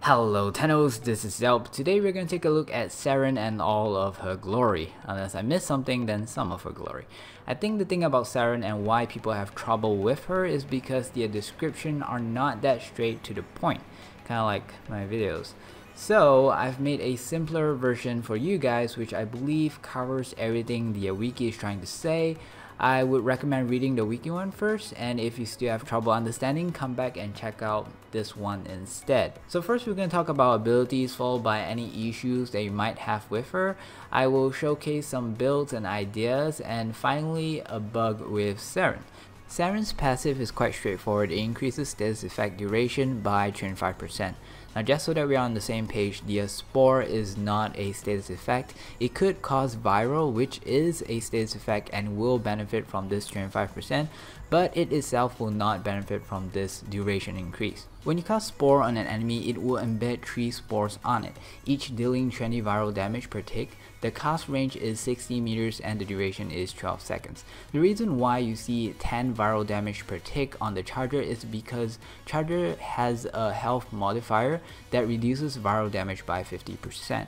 Hello Tennos, this is Zelp. Today we're going to take a look at Saryn and all of her glory. Unless I missed something, then some of her glory. I think the thing about Saryn and why people have trouble with her is because their description are not that straight to the point. Kind of like my videos. So I've made a simpler version for you guys which I believe covers everything the wiki is trying to say. I would recommend reading the wiki one first, and if you still have trouble understanding, come back and check out this one instead. So first we're going to talk about abilities followed by any issues that you might have with her. I will showcase some builds and ideas, and finally a bug with Saryn. Saryn's passive is quite straightforward. It increases status effect duration by 25%. Now just so that we are on the same page, the Spore is not a status effect. It could cause viral, which is a status effect and will benefit from this 25%, but it itself will not benefit from this duration increase. When you cast Spore on an enemy, it will embed 3 spores on it, each dealing 20 viral damage per tick. The cast range is 60 meters and the duration is 12 seconds. The reason why you see 10 viral damage per tick on the charger is because charger has a health modifier that reduces viral damage by 50%.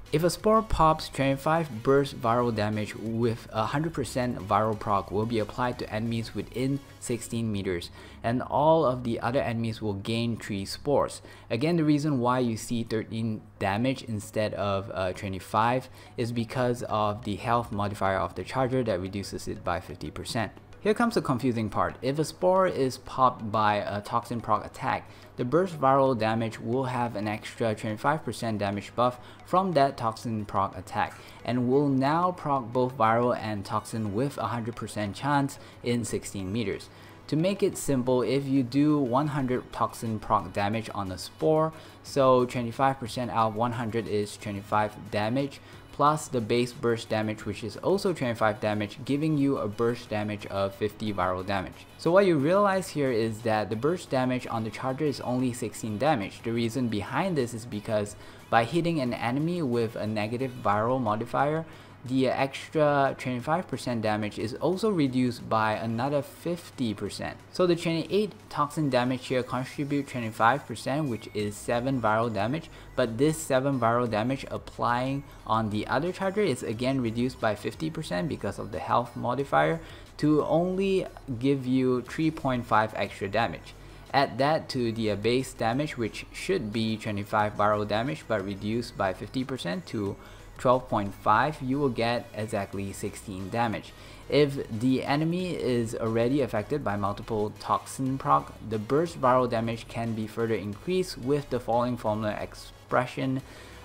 If a Spore pops, 25 burst viral damage with 100% viral proc will be applied to enemies within 16 meters, and all of the other enemies will gain 3 spores. Again, the reason why you see 13 damage instead of 25 is because of the health modifier of the charger that reduces it by 50%. Here comes the confusing part. If a Spore is popped by a toxin proc attack, the burst viral damage will have an extra 25% damage buff from that toxin proc attack, and will now proc both viral and toxin with 100% chance in 16 meters. To make it simple, if you do 100 toxin proc damage on a Spore, so 25% out of 100 is 25 damage, plus the base burst damage, which is also 25 damage, giving you a burst damage of 50 viral damage. So what you realize here is that the burst damage on the charger is only 16 damage. The reason behind this is because by hitting an enemy with a negative viral modifier, the extra 25% damage is also reduced by another 50%. So the 28 toxin damage here contribute 25%, which is 7 viral damage, but this 7 viral damage applying on the other charger is again reduced by 50% because of the health modifier to only give you 3.5 extra damage. Add that to the base damage, which should be 25 viral damage but reduced by 50% to 12.5, you will get exactly 16 damage. If the enemy is already affected by multiple toxin proc, the burst viral damage can be further increased with the following formula expression,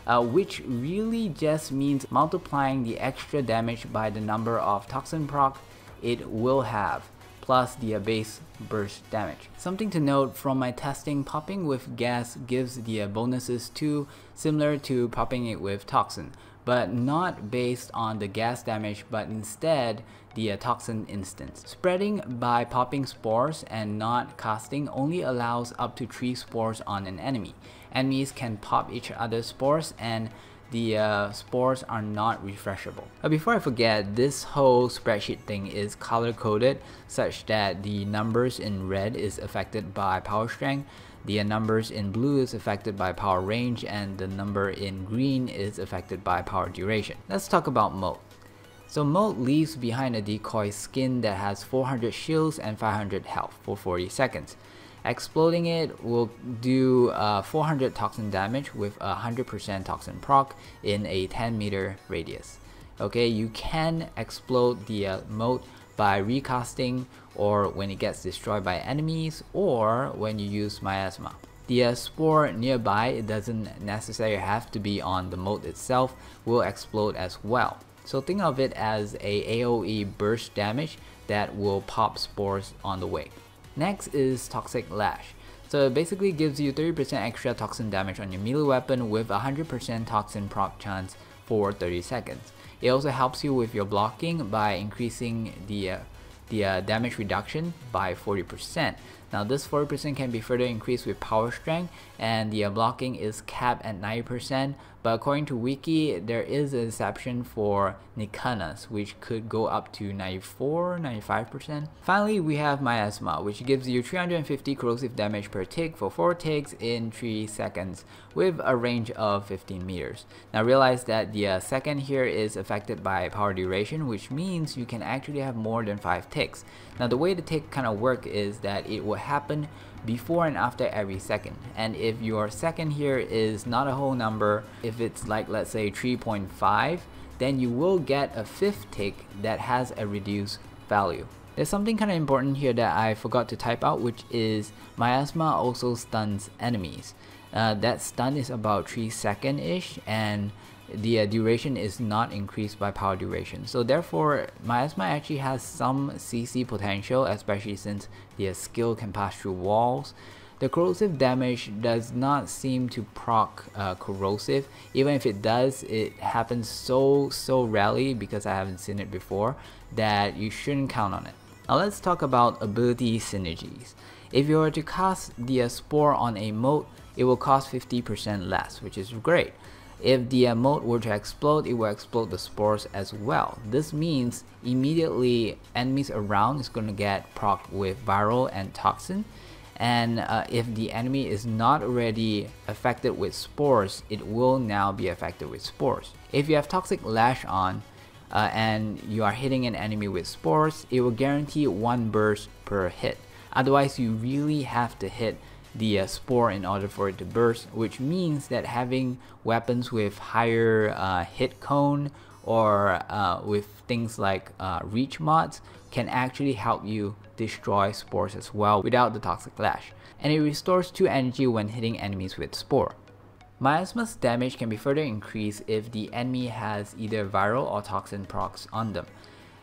which really just means multiplying the extra damage by the number of toxin proc it will have, plus the base burst damage. Something to note from my testing, popping with gas gives the bonuses too, similar to popping it with toxin, but not based on the gas damage, but instead the toxin instance. Spreading by popping spores and not casting only allows up to 3 spores on an enemy. Enemies can pop each other's spores, and the spores are not refreshable. Before I forget, this whole spreadsheet thing is color coded such that the numbers in red is affected by power strength, the numbers in blue is affected by power range, and the number in green is affected by power duration. Let's talk about Molt. So Molt leaves behind a decoy skin that has 400 shields and 500 health for 40 seconds. Exploding it will do 400 toxin damage with 100% toxin proc in a 10 meter radius. Okay, you can explode the Molt by recasting, or when it gets destroyed by enemies, or when you use miasma. The Spore nearby, it doesn't necessarily have to be on the Molt itself, will explode as well. So think of it as a AoE burst damage that will pop spores on the way. Next is Toxic Lash. So it basically gives you 30% extra toxin damage on your melee weapon with 100% toxin proc chance for 30 seconds. It also helps you with your blocking by increasing the damage reduction by 40%. Now this 40% can be further increased with power strength, and the blocking is capped at 90%, but according to Wiki, there is an exception for Nikanas, which could go up to 94-95%. Finally, we have Miasma, which gives you 350 corrosive damage per tick for 4 ticks in 3 seconds with a range of 15 meters. Now realize that the second here is affected by power duration, which means you can actually have more than 5 ticks. Now the way the tick kind of work is that it will happen before and after every second, and if your second here is not a whole number, if it's like let's say 3.5, then you will get a 5th tick that has a reduced value. There's something kind of important here that I forgot to type out, which is Miasma also stuns enemies. That stun is about 3 seconds-ish, and the duration is not increased by power duration. So therefore, Miasma actually has some CC potential, especially since the skill can pass through walls. The corrosive damage does not seem to proc corrosive. Even if it does, it happens so rarely because I haven't seen it before that you shouldn't count on it. Now let's talk about ability synergies. If you were to cast the Spore on a Molt, it will cost 50% less, which is great. If the Molt were to explode, it will explode the spores as well. This means immediately enemies around is going to get proc with viral and toxin. And if the enemy is not already affected with spores, it will now be affected with spores. If you have toxic lash on and you are hitting an enemy with spores, it will guarantee 1 burst per hit. Otherwise, you really have to hit the spore in order for it to burst, which means that having weapons with higher hit cone or with things like reach mods can actually help you destroy spores as well without the toxic lash, and it restores 2 energy when hitting enemies with spore. Miasma's damage can be further increased if the enemy has either viral or toxin procs on them.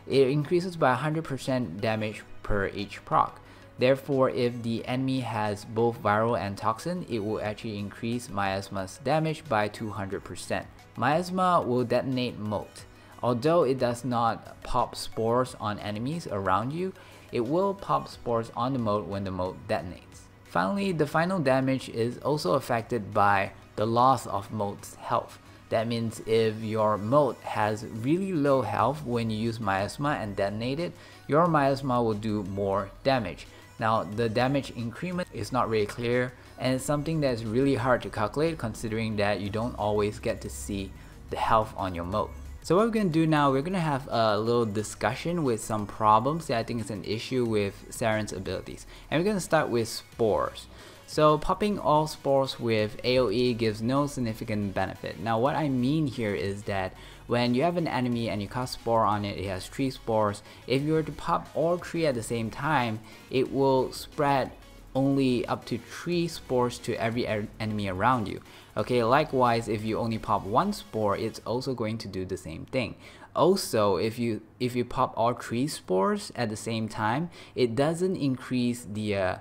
It increases by 100% damage per each proc. Therefore, if the enemy has both viral and toxin, it will actually increase Miasma's damage by 200%. Miasma will detonate Molt. Although it does not pop spores on enemies around you, it will pop spores on the Molt when the Molt detonates. Finally, the final damage is also affected by the loss of Molt's health. That means if your Molt has really low health when you use Miasma and detonate it, your Miasma will do more damage. Now the damage increment is not really clear, and it's something that's really hard to calculate considering that you don't always get to see the health on your Molt. So what we're going to do now, we're going to have a little discussion with some problems that I think is an issue with Saryn's abilities. And we're going to start with spores. So popping all spores with AoE gives no significant benefit. Now what I mean here is that when you have an enemy and you cast spore on it, it has 3 spores. If you were to pop all 3 at the same time, it will spread only up to 3 spores to every enemy around you. Okay, likewise, if you only pop 1 spore, it's also going to do the same thing. Also, if you pop all 3 spores at the same time, it doesn't increase the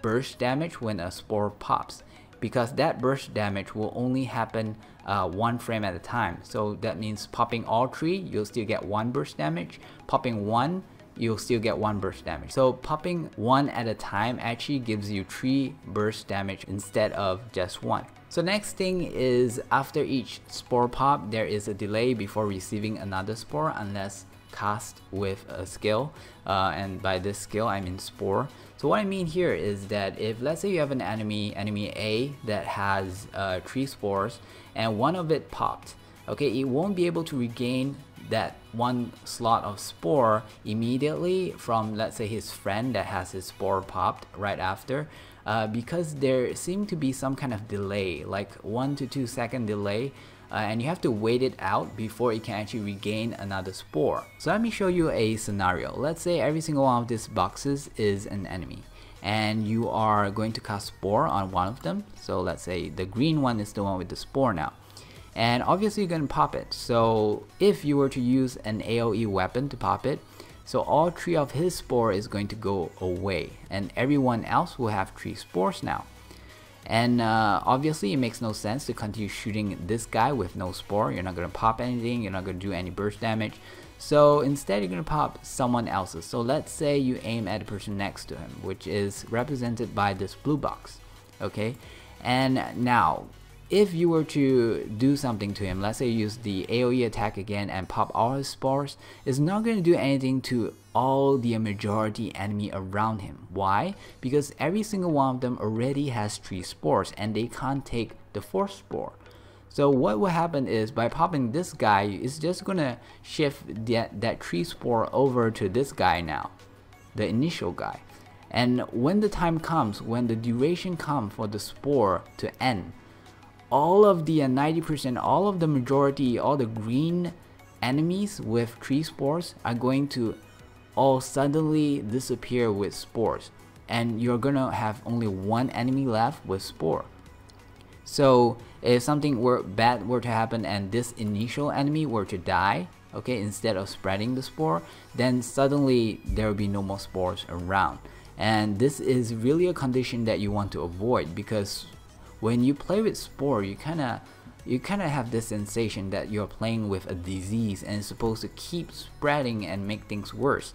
burst damage when a spore pops, because that burst damage will only happen 1 frame at a time. So that means popping all 3, you'll still get 1 burst damage. Popping 1, you'll still get 1 burst damage. So popping 1 at a time actually gives you 3 burst damage instead of just 1. So next thing is, after each spore pop, there is a delay before receiving another spore unless cast with a skill, and by this skill I mean spore. So what I mean here is that if let's say you have an enemy A that has 3 spores and one of it popped, okay, it won't be able to regain that 1 slot of spore immediately from, let's say, his friend that has his spore popped right after, because there seemed to be some kind of delay, like 1 to 2 second delay, and you have to wait it out before it can actually regain another spore. So let me show you a scenario. Let's say every single one of these boxes is an enemy, and you are going to cast spore on one of them. So let's say the green one is the one with the spore now, and obviously you're going to pop it. So if you were to use an AoE weapon to pop it, so all 3 of his spore is going to go away, and everyone else will have 3 spores now. And obviously it makes no sense to continue shooting this guy with no spore. You're not going to pop anything, you're not going to do any burst damage. So instead you're gonna pop someone else's. So let's say you aim at the person next to him, which is represented by this blue box. Okay, and now if you were to do something to him, let's say you use the AoE attack again and pop all his spores, it's not going to do anything to all the majority enemy around him. Why? Because every single one of them already has 3 spores and they can't take the 4th spore. So what will happen is by popping this guy, it's just gonna shift that 3 spore over to this guy now, the initial guy. And when the time comes, when the duration comes for the spore to end, all of the 90%, all of the majority, all the green enemies with 3 spores are going to all suddenly disappear with spores. And you're gonna have only 1 enemy left with spore. So if something bad were to happen and this initial enemy were to die, okay, instead of spreading the spore, then suddenly there will be no more spores around. And this is really a condition that you want to avoid, because when you play with spore, you kind of have this sensation that you're playing with a disease and it's supposed to keep spreading and make things worse.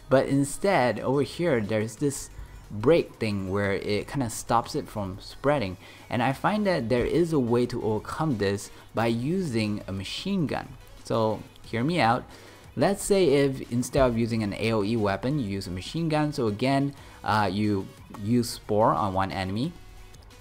But instead, over here, there's this break thing where it kind of stops it from spreading, and I find that there is a way to overcome this by using a machine gun. So hear me out. Let's say if instead of using an AoE weapon, you use a machine gun. So again, you use spore on one enemy,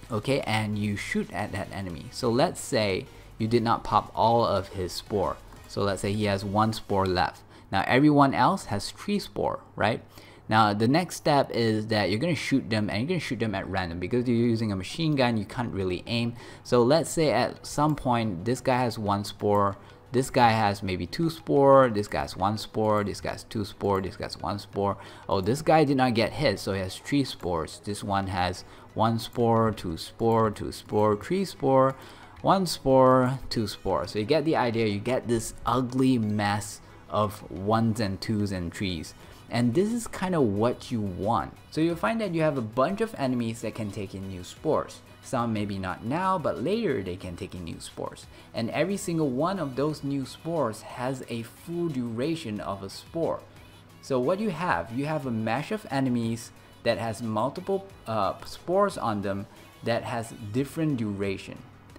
okay, and you shoot at that enemy. So let's say you did not pop all of his spore. So let's say he has 1 spore left. Now everyone else has 3 spore, right? Now the next step is that you're going to shoot them, and you're going to shoot them at random. Because you're using a machine gun, you can't really aim. So let's say at some point this guy has 1 spore, this guy has maybe 2 spore, this guy has 1 spore, this guy has 2 spore, this guy has 1 spore. Oh, this guy did not get hit, so he has 3 spores. This one has 1 spore, 2 spore, 2 spore, 3 spore, 1 spore, 2 spore. So you get the idea, you get this ugly mess of 1s and 2s and 3s. And this is kind of what you want. So you'll find that you have a bunch of enemies that can take in new spores. Some maybe not now, but later they can take in new spores. And every single one of those new spores has a full duration of a spore. So what you have a mesh of enemies that has multiple spores on them that has different duration.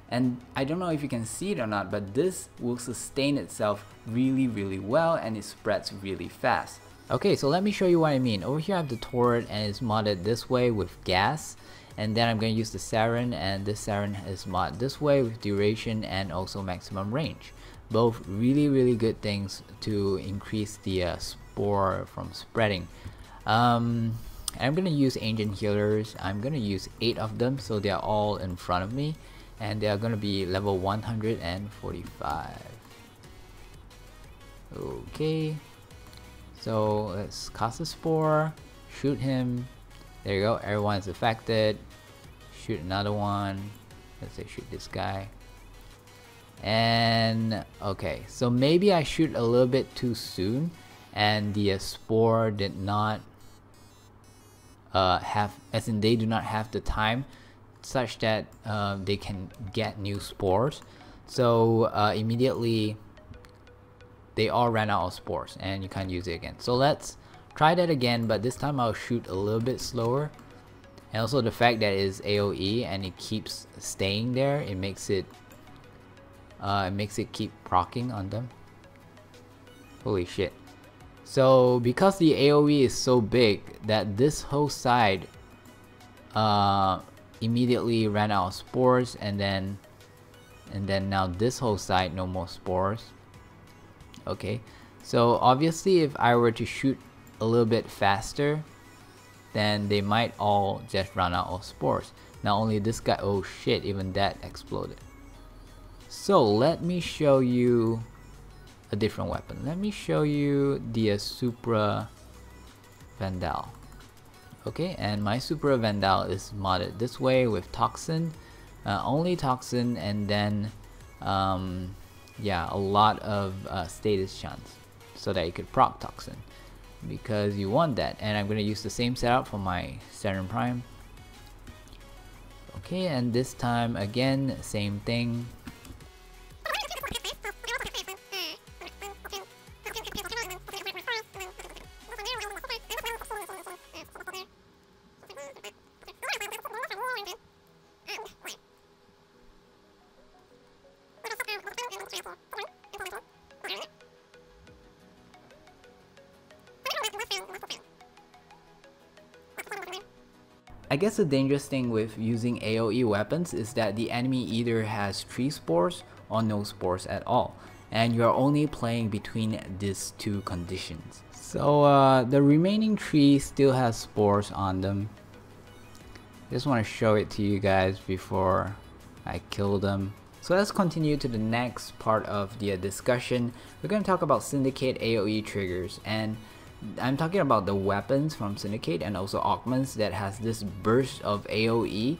And I don't know if you can see it or not, but this will sustain itself really well, and it spreads really fast. Okay, so let me show you what I mean. Over here I have the Torid, and it's modded this way with gas. And then I'm going to use the Saryn, and this Saryn is modded this way with duration and also maximum range. Both really good things to increase the spore from spreading. And I'm going to use ancient healers. I'm going to use 8 of them, so they are all in front of me. And they are going to be level 145. Okay. So let's cast a spore, shoot him. There you go, everyone is affected. Shoot another one. Let's say shoot this guy. And okay, so maybe I shoot a little bit too soon, and the spore did not as in they do not have the time such that they can get new spores. So immediately they all ran out of spores and you can't use it again. So let's try that again, but this time I'll shoot a little bit slower. And also the fact that it's AoE and it keeps staying there, it makes it keep proccing on them. Holy shit. So because the AoE is so big that this whole side immediately ran out of spores, and then now this whole side no more spores. Okay, so obviously if I were to shoot a little bit faster, then they might all just run out of spores. Not only this guy, oh shit, even that exploded. So let me show you a different weapon. Let me show you the Supra Vandal. Okay, and my Supra Vandal is modded this way with Toxin, only Toxin, and then yeah, a lot of status chance so that you could proc Toxin, because you want that. And I'm going to use the same setup for my Saryn Prime. Okay, and this time again, same thing. I guess the dangerous thing with using AoE weapons is that the enemy either has 3 spores or no spores at all, and you're only playing between these 2 conditions. So the remaining 3 still has spores on them. Just want to show it to you guys before I kill them. So let's continue to the next part of the discussion. We're going to talk about Syndicate AoE triggers, and I'm talking about the weapons from Syndicate and also augments that has this burst of AoE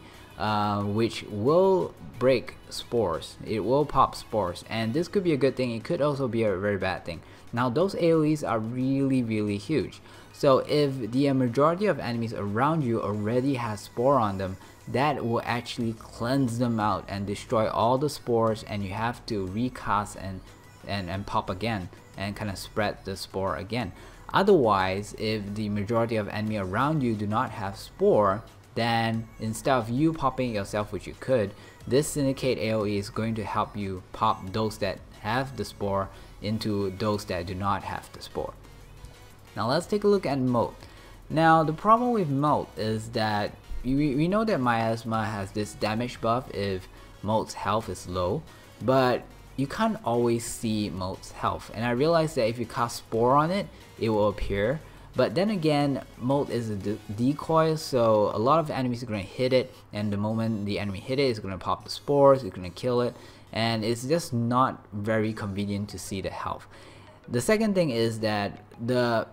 which will break spores. It will pop spores, and this could be a good thing. It could also be a very bad thing. Now those AoEs are really huge. So if the majority of enemies around you already has spore on them, that will actually cleanse them out and destroy all the spores, and you have to recast and pop again and kind of spread the spore again. Otherwise, if the majority of enemy around you do not have spore, then instead of you popping it yourself, which you could, this Syndicate AoE is going to help you pop those that have the spore into those that do not have the spore. Now let's take a look at Molt. Now the problem with Molt is that we know that Miasma has this damage buff if Molt's health is low, but you can't always see Molt's health, and I realized that if you cast Spore on it, it will appear. But then again, Molt is a decoy, so a lot of enemies are going to hit it, and the moment the enemy hit it, it's going to pop the spores, it's going to kill it, and it's just not very convenient to see the health. The second thing is that the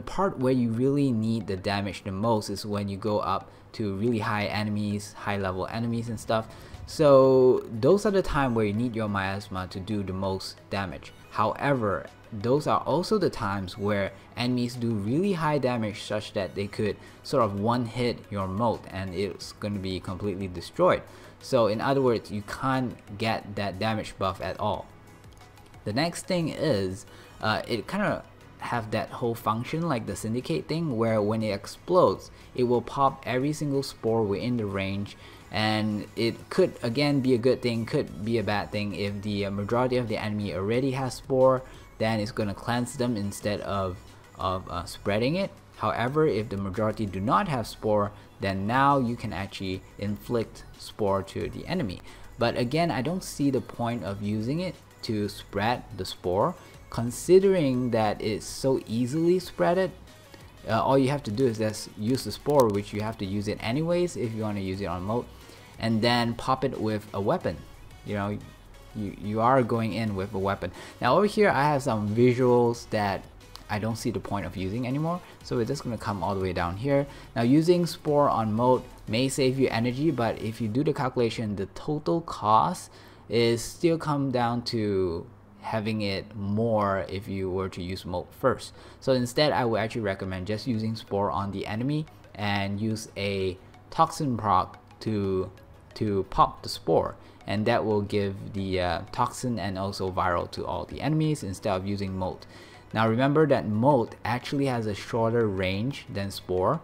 part where you really need the damage the most is when you go up to really high enemies, high level enemies and stuff. So those are the time where you need your miasma to do the most damage. However, those are also the times where enemies do really high damage such that they could sort of one hit your Molt and it's going to be completely destroyed. So in other words, you can't get that damage buff at all. The next thing is it kind of have that whole function like the Syndicate thing, where when it explodes, it will pop every single spore within the range, and it could again be a good thing, could be a bad thing. If the majority of the enemy already has spore, then it's going to cleanse them instead of spreading it. However, if the majority do not have spore, then now you can actually inflict spore to the enemy. But again, I don't see the point of using it to spread the spore, considering that it's so easily spreaded. All you have to do is just use the spore, which you have to use it anyways if you want to use it on Molt, and then pop it with a weapon. You know, you are going in with a weapon. Now over here I have some visuals that I don't see the point of using anymore, so we're just going to come all the way down here. Now using Spore on Molt may save you energy, but if you do the calculation, the total cost is still come down to having it more if you were to use Molt first. So instead, I would actually recommend just using Spore on the enemy and use a toxin proc to pop the spore, and that will give the toxin and also viral to all the enemies instead of using Molt. Now remember that Molt actually has a shorter range than Spore.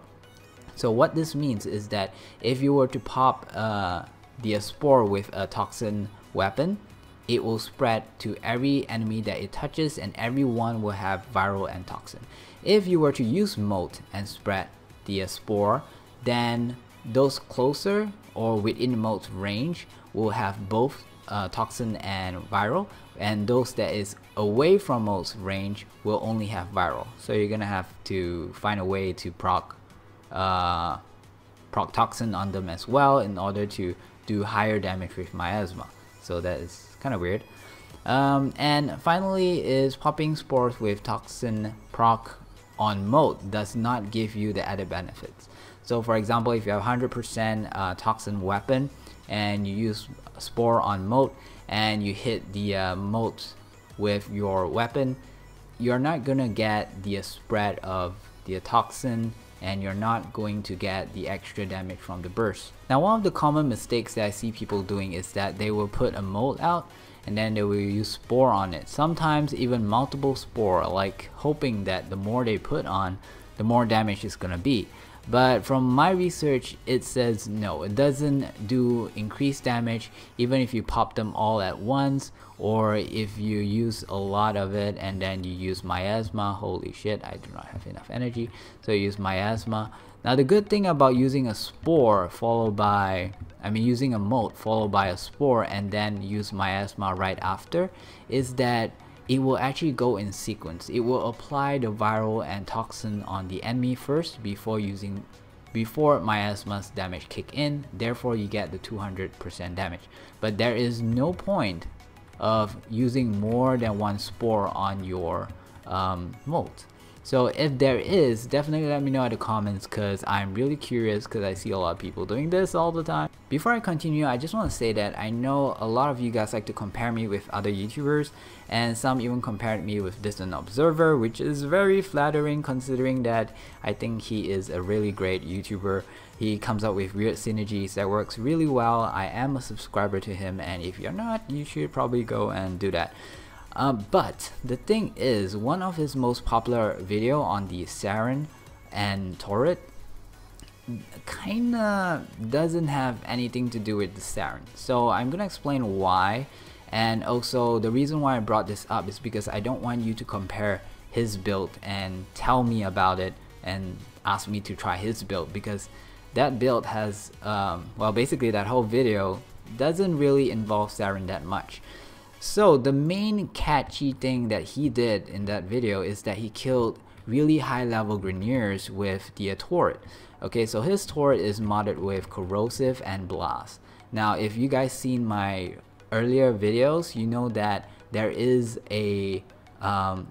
So what this means is that if you were to pop the Spore with a toxin weapon, it will spread to every enemy that it touches, and everyone will have viral and toxin. If you were to use Molt and spread the Spore, then those closer or within Molt's range will have both toxin and viral, and those that is away from Molt's range will only have viral. So you're gonna have to find a way to proc toxin on them as well in order to do higher damage with miasma. So that is kind of weird. And finally is popping spores with toxin proc on Molt does not give you the added benefits. So for example, if you have 100% toxin weapon and you use Spore on Molt and you hit the Molt with your weapon, you're not gonna get the spread of the toxin, and you're not going to get the extra damage from the burst. Now one of the common mistakes that I see people doing is that they will put a Molt out and then they will use Spore on it, sometimes even multiple Spore, like hoping that the more they put on, the more damage it's gonna be. But from my research, it says no, it doesn't do increased damage even if you pop them all at once or if you use a lot of it and then you use miasma. Holy shit, I do not have enough energy, so you use miasma. Now the good thing about using a spore followed by, using a molt followed by a spore and then use miasma right after, is that it will actually go in sequence. It will apply the viral and toxin on the enemy first before miasma's damage kick in. Therefore you get the 200% damage. But there is no point of using more than one spore on your molt. So if there is, definitely let me know in the comments, because I'm really curious, because I see a lot of people doing this all the time. Before I continue, I just want to say that I know a lot of you guys like to compare me with other YouTubers, and some even compared me with Distant Observer, which is very flattering considering that I think he is a really great YouTuber. He comes up with weird synergies that works really well. I am a subscriber to him, and if you're not, you should probably go and do that. But the thing is, one of his most popular video on the Saryn and Torid kinda doesn't have anything to do with the Saryn. So I'm gonna explain why, and also the reason why I brought this up is because I don't want you to compare his build and tell me about it and ask me to try his build, because that build has well, basically that whole video doesn't really involve Saryn that much. So the main catchy thing that he did in that video is that he killed really high level Grineers with the Torid. Okay, so his Torid is modded with corrosive and blast. Now if you guys seen my earlier videos, you know that there is a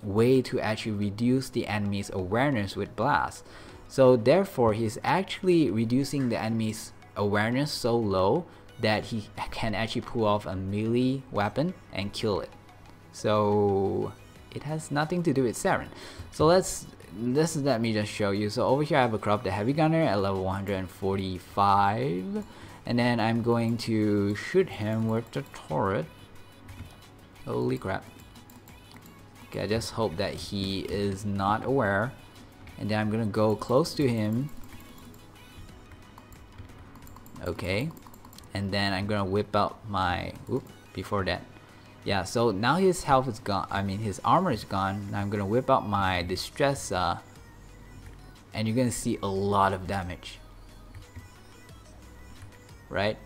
way to actually reduce the enemy's awareness with blast. So therefore he's actually reducing the enemy's awareness so low that he can actually pull off a melee weapon and kill it. So it has nothing to do with Saryn. So let me just show you. So over here I have a corrupted heavy gunner at level 145, and then I'm going to shoot him with the Torid. Holy crap. Okay, I just hope that he is not aware, and then I'm gonna go close to him. Okay, and then I'm gonna whip out my before that, yeah, so now his health is gone, his armor is gone. Now I'm gonna whip out my distress, and you're gonna see a lot of damage, right?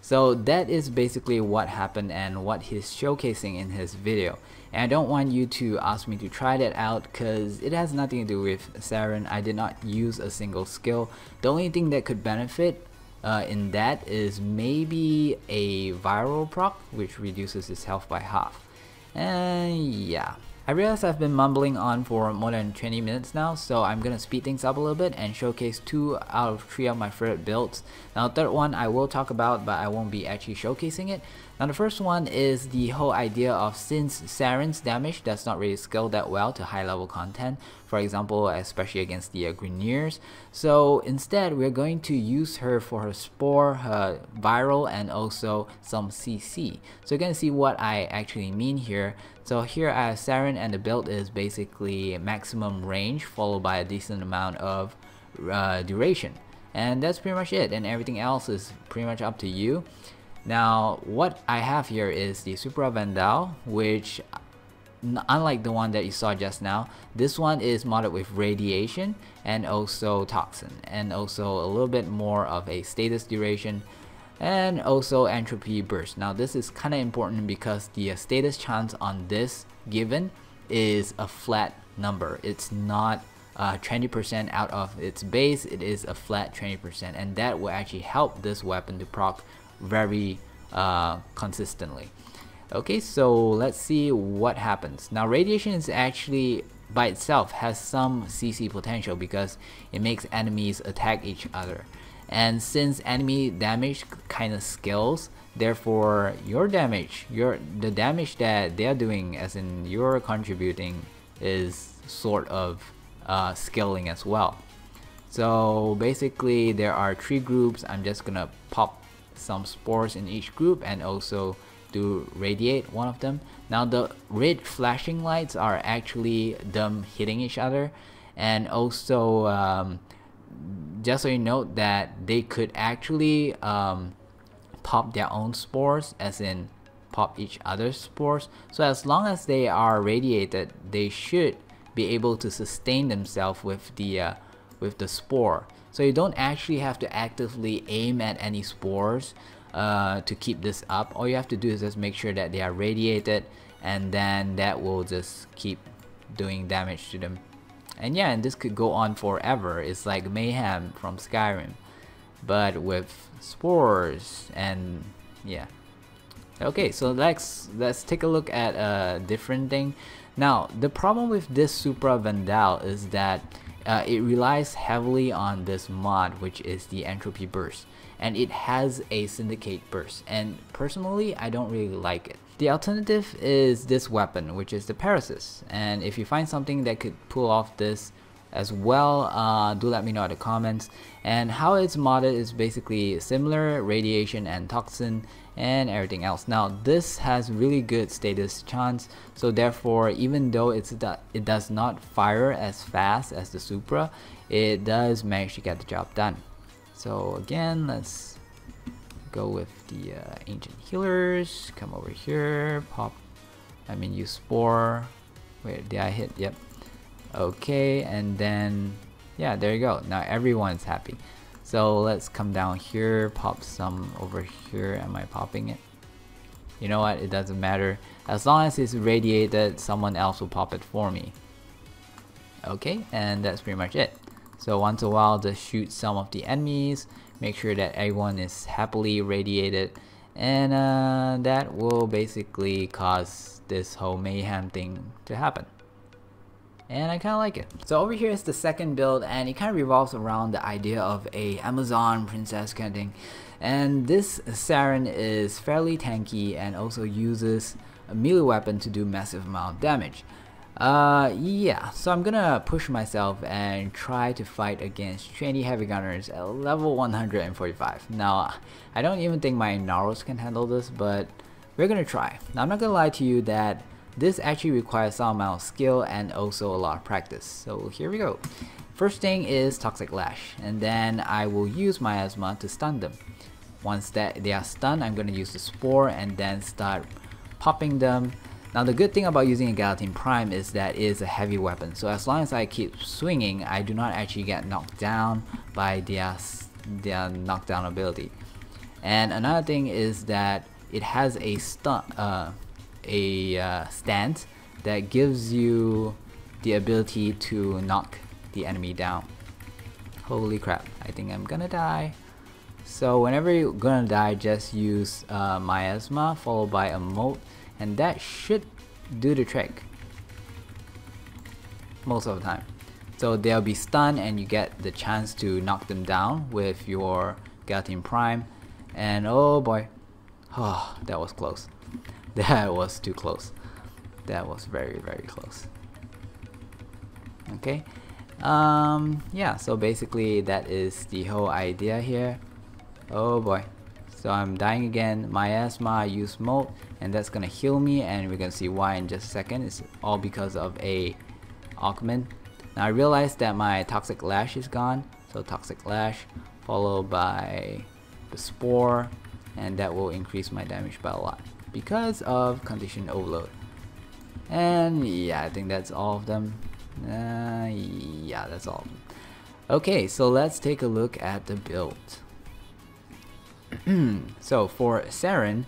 So that is basically what happened and what he's showcasing in his video. And I don't want you to ask me to try that out, because it has nothing to do with Saryn. I did not use a single skill. The only thing that could benefit in that is maybe a viral proc, which reduces his health by half. And yeah, I realize I've been mumbling on for more than 20 minutes now, so I'm gonna speed things up a little bit and showcase 2 out of 3 of my favorite builds. Now the third one I will talk about, but I won't be actually showcasing it. Now the first one is the whole idea of, since Saryn's damage does not really scale that well to high level content, for example especially against the Grineers, so instead we're going to use her for her Spore, her viral, and also some CC. So you're gonna see what I actually mean here. So here I have Saryn, and the build is basically maximum range followed by a decent amount of duration, and that's pretty much it, and everything else is pretty much up to you. Now what I have here is the Super Vandal, which unlike the one that you saw just now, this one is modded with radiation and also toxin, and also a little bit more of a status duration, and also entropy burst. Now this is kind of important because the status chance on this given is a flat number. It's not 20% out of its base, it is a flat 20%, and that will actually help this weapon to proc very consistently. Okay, so let's see what happens. Now radiation is actually by itself has some CC potential because it makes enemies attack each other, and since enemy damage kind of scales, therefore your damage, the damage that they're doing, as in you're contributing, is sort of scaling as well. So basically there are 3 groups. I'm just gonna pop some spores in each group and also do radiate one of them. Now the red flashing lights are actually them hitting each other, and also just so you know that they could actually pop their own spores, as in pop each other's spores. So as long as they are radiated, they should be able to sustain themselves with the spore. So you don't actually have to actively aim at any spores to keep this up. All you have to do is just make sure that they are radiated, and then that will just keep doing damage to them. And yeah, and this could go on forever. It's like Mayhem from Skyrim, but with spores. And yeah, okay, so let's take a look at a different thing. Now the problem with this Supra Vandal is that it relies heavily on this mod, which is the entropy burst, and it has a syndicate burst, and personally I don't really like it. The alternative is this weapon, which is the Parasis, and if you find something that could pull off this as well, do let me know in the comments. And how it's modded is basically similar, radiation and toxin and everything else. Now this has really good status chance, so therefore even though it does not fire as fast as the Supra, it does manage to get the job done. So again, let's go with the ancient healers. Come over here, use Spore. Wait, did I hit? Yep. Okay, and then yeah, there you go. Now everyone's happy. So let's come down here, pop some over here. Am I popping it? You know what, it doesn't matter. As long as it's radiated, someone else will pop it for me. Okay, and that's pretty much it. So once in a while, just shoot some of the enemies, make sure that everyone is happily radiated, and that will basically cause this whole mayhem thing to happen. And I kind of like it. So over here is the second build, and it kind of revolves around the idea of a Amazon princess kind of thing. And this Saryn is fairly tanky and also uses a melee weapon to do massive amount of damage. Yeah, so I'm gonna push myself and try to fight against 20 heavy gunners at level 145. Now, I don't even think my Naros can handle this, but we're gonna try. Now, I'm not gonna lie to you that this actually requires some amount of skill and also a lot of practice. So here we go. First thing is Toxic Lash, and then I will use Miasma to stun them. Once that they are stunned, I'm gonna use the Spore and then start popping them. Now the good thing about using a Galatine Prime is that it is a heavy weapon, so as long as I keep swinging, I do not actually get knocked down by their knockdown ability. And another thing is that it has a stance that gives you the ability to knock the enemy down. Holy crap, I think I'm gonna die. So whenever you're gonna die, just use Miasma followed by a Molt, and that should do the trick most of the time. So they'll be stunned and you get the chance to knock them down with your Galatine Prime. And oh boy, oh, that was close. That was too close. That was very, very close. Okay, yeah, so basically that is the whole idea here. Oh boy, so I'm dying again. Miasma, I use Molt, and that's gonna heal me, and we're gonna see why in just a second. It's all because of a augment. Now I realized that my Toxic Lash is gone, so Toxic Lash followed by the Spore, and that will increase my damage by a lot because of Condition Overload. And yeah, I think that's all of them. Yeah, that's all of them. Okay, so let's take a look at the build. So for Saryn,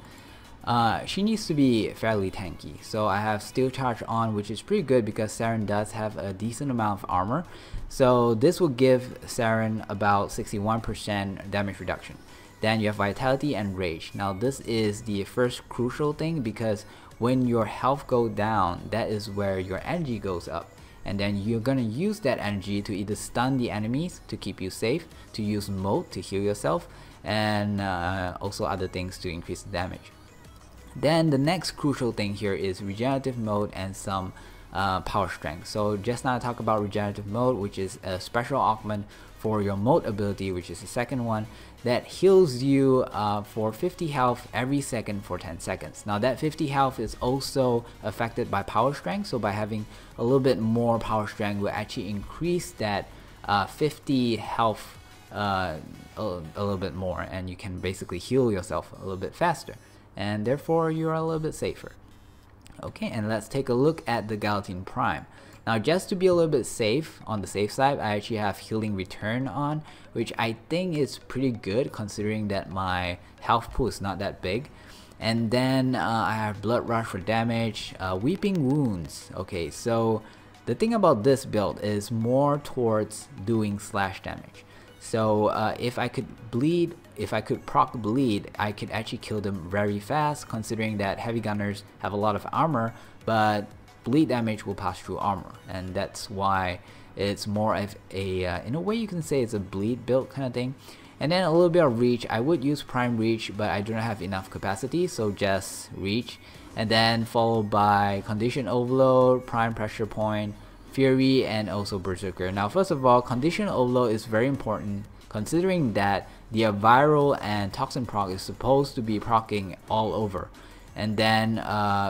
she needs to be fairly tanky. So I have Steel Charge on, which is pretty good because Saryn does have a decent amount of armor. So this will give Saryn about 61% damage reduction. Then you have Vitality and Rage. Now this is the first crucial thing because when your health goes down, that is where your energy goes up. And then you're gonna use that energy to either stun the enemies to keep you safe, to use Molt to heal yourself, and also other things to increase the damage. Then the next crucial thing here is regenerative mode and some power strength. So just now I talked about regenerative mode, which is a special augment for your Molt ability, which is the second one, that heals you for 50 health every second for 10 seconds. Now that 50 health is also affected by power strength, so by having a little bit more power strength will actually increase that 50 health a little bit more, and you can basically heal yourself a little bit faster. and therefore you are a little bit safer. Okay, and let's take a look at the Galatine Prime. Now, just to be a little bit safe, on the safe side, I actually have Healing Return on, which I think is pretty good considering that my health pool is not that big. And then I have Blood Rush for damage, Weeping Wounds. Okay, so the thing about this build is more towards doing slash damage. So if I could proc bleed, I could actually kill them very fast, considering that heavy gunners have a lot of armor, but bleed damage will pass through armor, and that's why it's more of a in a way you can say it's a bleed build kind of thing. And then a little bit of reach. I would use prime reach, but I do not have enough capacity, so just reach. And then followed by condition overload, prime pressure point, fury, and also berserker. Now first of all, condition overload is very important considering that the viral and toxin proc is supposed to be procking all over. And then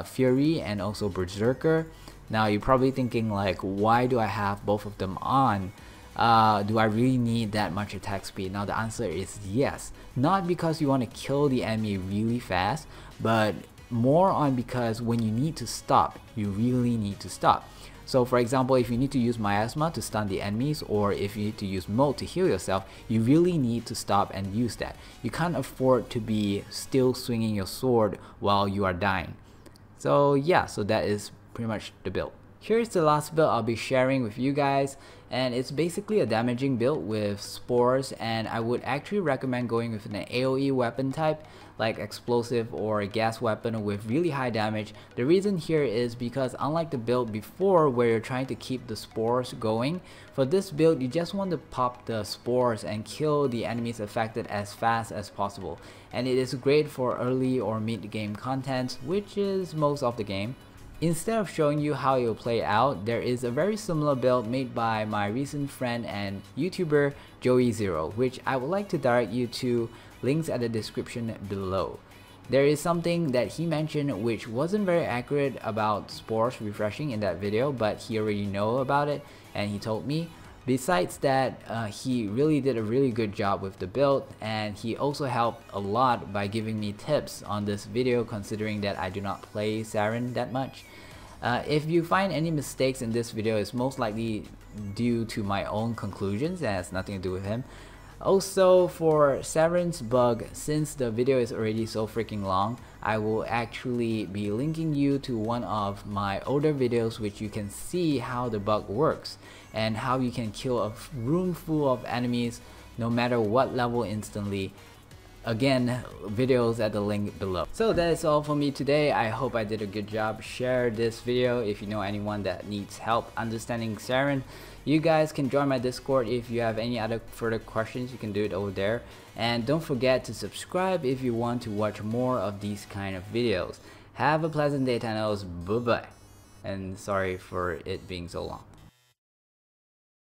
fury and also berserker. Now you're probably thinking like, why do I have both of them on? Do I really need that much attack speed? Now the answer is yes. Not because you want to kill the enemy really fast, but more on because when you need to stop, you really need to stop. So for example, if you need to use Miasma to stun the enemies, or if you need to use Molt to heal yourself, you really need to stop and use that. You can't afford to be still swinging your sword while you are dying. So yeah, so that is pretty much the build. Here's the last build I'll be sharing with you guys, and it's basically a damaging build with spores, and I would actually recommend going with an AoE weapon type like explosive or a gas weapon with really high damage. The reason here is because unlike the build before where you're trying to keep the spores going, for this build you just want to pop the spores and kill the enemies affected as fast as possible, and it is great for early or mid game content, which is most of the game. Instead of showing you how it will play out, there is a very similar build made by my recent friend and YouTuber Joey0, which I would like to direct you to, links at the description below. There is something that he mentioned which wasn't very accurate about spores refreshing in that video, but he already know about it and he told me. Besides that, he really did a really good job with the build, and he also helped a lot by giving me tips on this video considering that I do not play Saryn that much. If you find any mistakes in this video, it's most likely due to my own conclusions and has nothing to do with him. Also, for Saryn's bug, since the video is already so freaking long, I will actually be linking you to one of my older videos which you can see how the bug works and how you can kill a room full of enemies no matter what level instantly. Again, videos at the link below. So that is all for me today. I hope I did a good job. Share this video if you know anyone that needs help understanding Saryn. You guys can join my Discord if you have any other further questions. You can do it over there, and don't forget to subscribe if you want to watch more of these kind of videos. Have a pleasant day, Tennos. Bye bye, and sorry for it being so long.